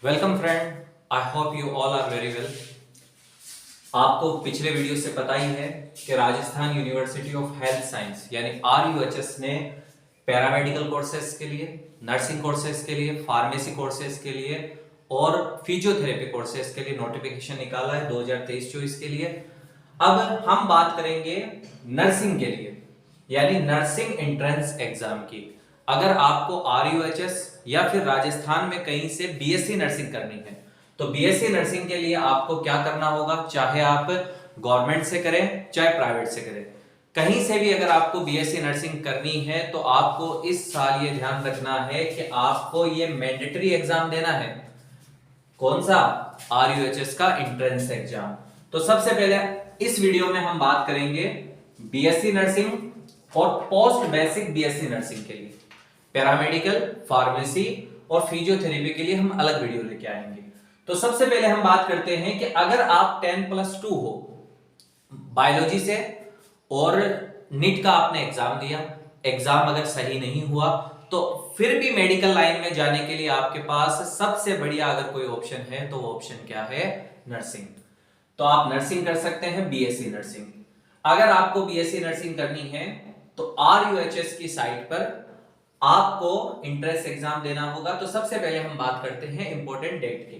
Welcome friend, I hope you all are very well. आपको पिछले video से पता ही है कि Rajasthan university of health science यानी RUHS ने पैरामेडिकल कोर्सेज के लिए, नर्सिंग कोर्सेज के लिए, फार्मेसी कोर्सेज के लिए और फिजियोथेरेपी कोर्सेज के लिए नोटिफिकेशन निकाला है 2023-24 के लिए। अब हम बात करेंगे नर्सिंग के लिए यानी नर्सिंग एंट्रेंस एग्जाम की। अगर आपको RUHS या फिर राजस्थान में कहीं से BSc नर्सिंग करनी है तो BSc नर्सिंग के लिए आपको क्या करना होगा, चाहे आप गवर्नमेंट से करें चाहे प्राइवेट से करें, कहीं से भी अगर आपको BSc नर्सिंग करनी है तो आपको इस साल ये ध्यान रखना है कि आपको ये मैंडेटरी एग्जाम देना है। कौन सा? RUHS का एंट्रेंस एग्जाम। तो सबसे पहले इस वीडियो में हम बात करेंगे BSc नर्सिंग और पोस्ट बेसिक BSc नर्सिंग के लिए। पैरामेडिकल, फार्मेसी और फिजियोथेरेपी के लिए हम अलग वीडियो लेके आएंगे। तो सबसे पहले हम बात करते हैं कि अगर आप 10+2 हो बायोलॉजी से और नीट का आपने एग्जाम दिया, एग्जाम अगर सही नहीं हुआ तो फिर भी मेडिकल लाइन में जाने के लिए आपके पास सबसे बढ़िया अगर कोई ऑप्शन है तो वो ऑप्शन क्या है? नर्सिंग। तो आप नर्सिंग कर सकते हैं BSc नर्सिंग। अगर आपको BSc नर्सिंग करनी है तो RUHS की साइट पर आपको एंट्रेंस एग्जाम देना होगा। तो सबसे पहले हम बात करते हैं इंपॉर्टेंट डेट की।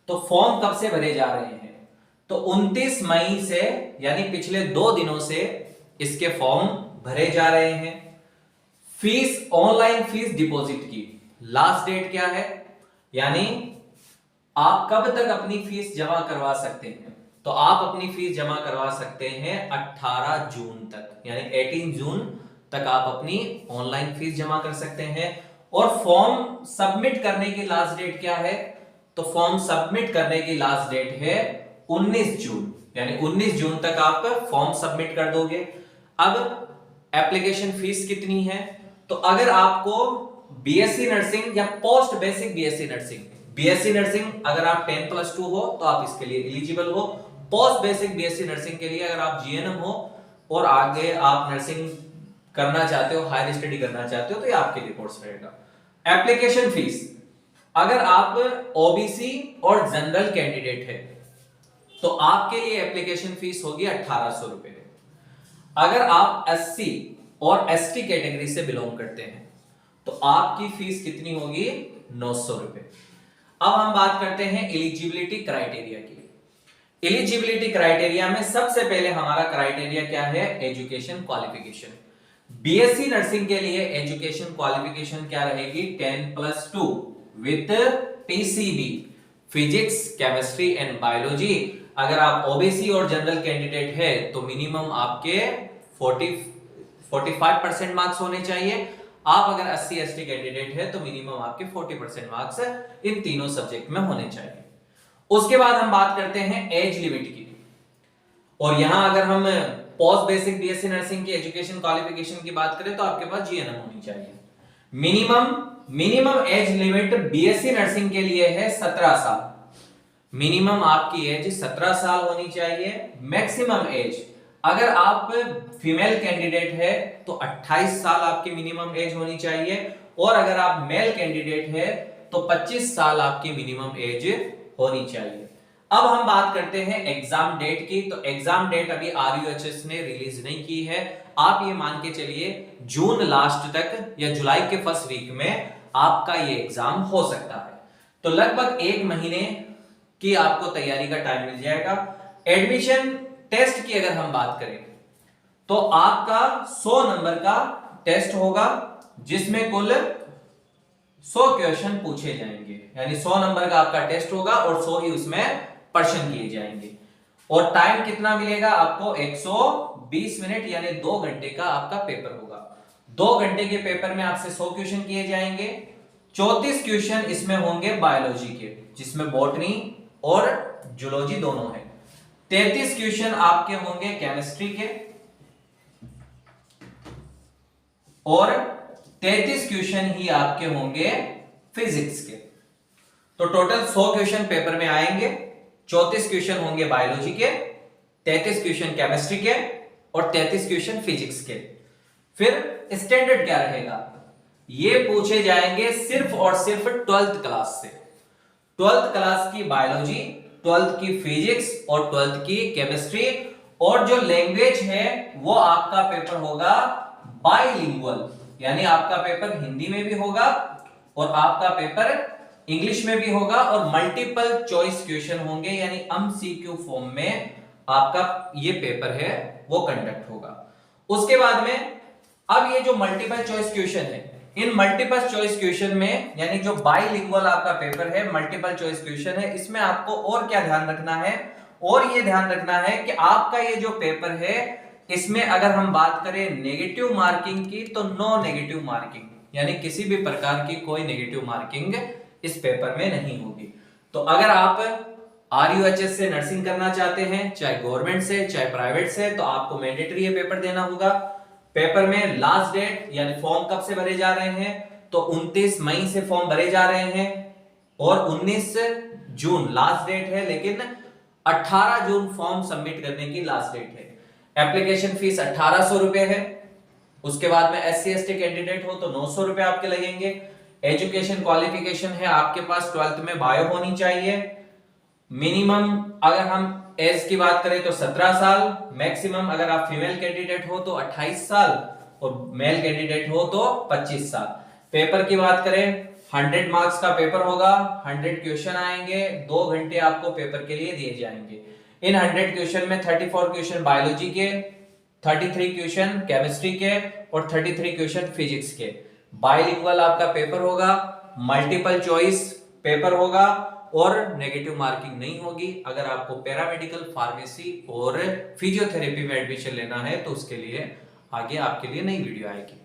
तो फॉर्म कब से भरे जा रहे हैं? तो 29 मई से यानी पिछले 2 दिनों से इसके फॉर्म भरे जा रहे हैं। फीस, ऑनलाइन फीस डिपॉजिट की लास्ट डेट क्या है, यानी आप कब तक अपनी फीस जमा करवा सकते हैं? तो आप अपनी फीस जमा करवा सकते हैं 18 जून तक, यानी 18 जून तक आप अपनी ऑनलाइन फीस जमा कर सकते हैं। और फॉर्म सबमिट करने की लास्ट डेट क्या है? तो फॉर्म सबमिट करने की लास्ट डेट है 19 जून, यानी 19 जून तक आप फॉर्म सबमिट कर दोगे। अब एप्लीकेशन फीस कितनी है? तो अगर आपको BSc नर्सिंग या पोस्ट बेसिक BSc नर्सिंग अगर आप 10+2 हो तो आप इसके लिए एलिजिबल हो। पोस्ट बेसिक BSc नर्सिंग के लिए अगर आप GNM हो और आगे आप नर्सिंग करना चाहते हो, हायर स्टडी करना चाहते हो तो ये आपके लिए कोर्स रहेगा। एप्लीकेशन फीस, अगर आप OBC और जनरल कैंडिडेट है तो आपके लिए एप्लीकेशन फीस होगी 1800 रुपए। अगर आप SC और ST कैटेगरी से बिलोंग करते हैं तो आपकी फीस कितनी होगी? 900 रुपए। अब हम बात करते हैं एलिजिबिलिटी क्राइटेरिया की। एलिजिबिलिटी क्राइटेरिया में सबसे पहले हमारा क्राइटेरिया क्या है? Education qualification. BSc नर्सिंग के लिए एजुकेशन क्वालिफिकेशन क्या रहेगी? 10+2 with PCB, physics, chemistry and biology. अगर आप OBC और जनरल कैंडिडेट है तो मिनिमम आपके 45% मार्क्स होने चाहिए। आप अगर SC ST कैंडिडेट है तो मिनिमम आपके 40% मार्क्स इन तीनों सब्जेक्ट में होने चाहिए। उसके बाद हम बात करते हैं एज लिमिट की। और यहां अगर हम पोस्ट बेसिक BSc नर्सिंग की एजुकेशन क्वालिफिकेशन की बात करें तो आपके पास GNM होनी चाहिए। Minimum age limit BSc nursing के लिए है 17 साल। मिनिमम आपकी एज 17 साल होनी चाहिए। मैक्सिमम एज, अगर आप फीमेल कैंडिडेट है तो 28 साल आपकी मिनिमम एज होनी चाहिए। और अगर आप मेल कैंडिडेट है तो 25 साल आपकी मिनिमम एज होनी चाहिए। अब हम बात करते हैं एग्जाम डेट की। तो एग्जाम डेट अभी RUHS ने रिलीज नहीं की है। आप ये मान के चलिए जून लास्ट तक या जुलाई के फर्स्ट वीक में आपका ये एग्जाम हो सकता है। तो लगभग 1 महीने की आपको तैयारी का टाइम मिल जाएगा। एडमिशन टेस्ट की अगर हम बात करें तो आपका 100 नंबर का टेस्ट होगा जिसमें कुल 100 क्वेश्चन पूछे जाएंगे, यानी 100 नंबर का आपका टेस्ट होगा और 100 ही उसमें प्रश्न किए जाएंगे। और टाइम कितना मिलेगा आपको? 120 मिनट, यानी 2 घंटे का आपका पेपर होगा। 2 घंटे के पेपर में आपसे 100 क्वेश्चन किए जाएंगे। 34 क्वेश्चन इसमें होंगे बायोलॉजी के, जिसमें बॉटनी और जूलॉजी दोनों है। 33 क्वेश्चन आपके होंगे केमिस्ट्री के और 33 क्वेश्चन ही आपके होंगे फिजिक्स के। तो टोटल 100 क्वेश्चन पेपर में आएंगे। 34 क्वेश्चन होंगे बायोलॉजी के, 33 क्वेश्चन केमिस्ट्री के और 33 क्वेश्चन फिजिक्स के। फिर स्टैंडर्ड क्या रहेगा? ये पूछे जाएंगे सिर्फ और सिर्फ 12th क्लास से। 12th क्लास की बायोलॉजी, 12th की फिजिक्स और 12th की केमिस्ट्री, और जो लैंग्वेज है वो आपका पेपर होगा बाइलिंगुअल, यानी आपका पेपर हिंदी में भी होगा और आपका पेपर इंग्लिश में भी होगा, और मल्टीपल चॉइस क्वेश्चन होंगे, यानी एमसीक्यू फॉर्म में आपका ये पेपर है वो कंडक्ट होगा। उसके बाद में अब ये जो मल्टीपल चॉइस क्वेश्चन है, इन मल्टीपल चॉइस क्वेश्चन में, यानी जो बाइलिंगुअल आपका पेपर है, मल्टीपल चॉइस क्वेश्चन है, इसमें आपको और क्या ध्यान रखना है, और ये ध्यान रखना है कि आपका ये जो पेपर है इसमें अगर हम बात करें नेगेटिव मार्किंग की, तो नो नेगेटिव मार्किंग, यानी किसी भी प्रकार की कोई नेगेटिव मार्किंग इस पेपर में नहीं होगी। तो अगर आप RUHS से नर्सिंग करना चाहते हैं, चाहे गवर्नमेंट से चाहे प्राइवेट से, तो आपको मैंडेटरी ये पेपर देना होगा। पेपर में लास्ट डेट, यानी फॉर्म कब से भरे जा रहे हैं, तो 29 मई से फॉर्म भरे जा रहे हैं, और 19 जून लास्ट डेट है, लेकिन 18 जून फॉर्म सबमिट करने की लास्ट डेट है। एप्लीकेशन फीस 1800 रुपए है। उसके बाद में SC ST कैंडिडेट हो तो 900 रुपए आपके लगेंगे। एजुकेशन क्वालिफिकेशन है आपके पास 12th में बायो होनी चाहिए। मिनिमम अगर हम एज की बात करें तो 17 साल, मैक्सिमम अगर आप फीमेल कैंडिडेट हो तो 28 साल, और मेल कैंडिडेट हो तो 25 साल। पेपर की बात करें 100 मार्क्स का पेपर होगा, 100 क्वेश्चन आएंगे, 2 घंटे आपको पेपर के लिए दिए जाएंगे। इन 100 क्वेश्चन में 34 क्वेश्चन बायोलॉजी के, 33 क्वेश्चन केमिस्ट्री के, और 33 क्वेश्चन फिजिक्स के। बाइलिंगुअल आपका पेपर होगा, मल्टीपल चॉइस पेपर होगा, और नेगेटिव मार्किंग नहीं होगी। अगर आपको पैरामेडिकल, फार्मेसी और फिजियोथेरेपी में एडमिशन लेना है तो उसके लिए आगे आपके लिए नई वीडियो आएगी।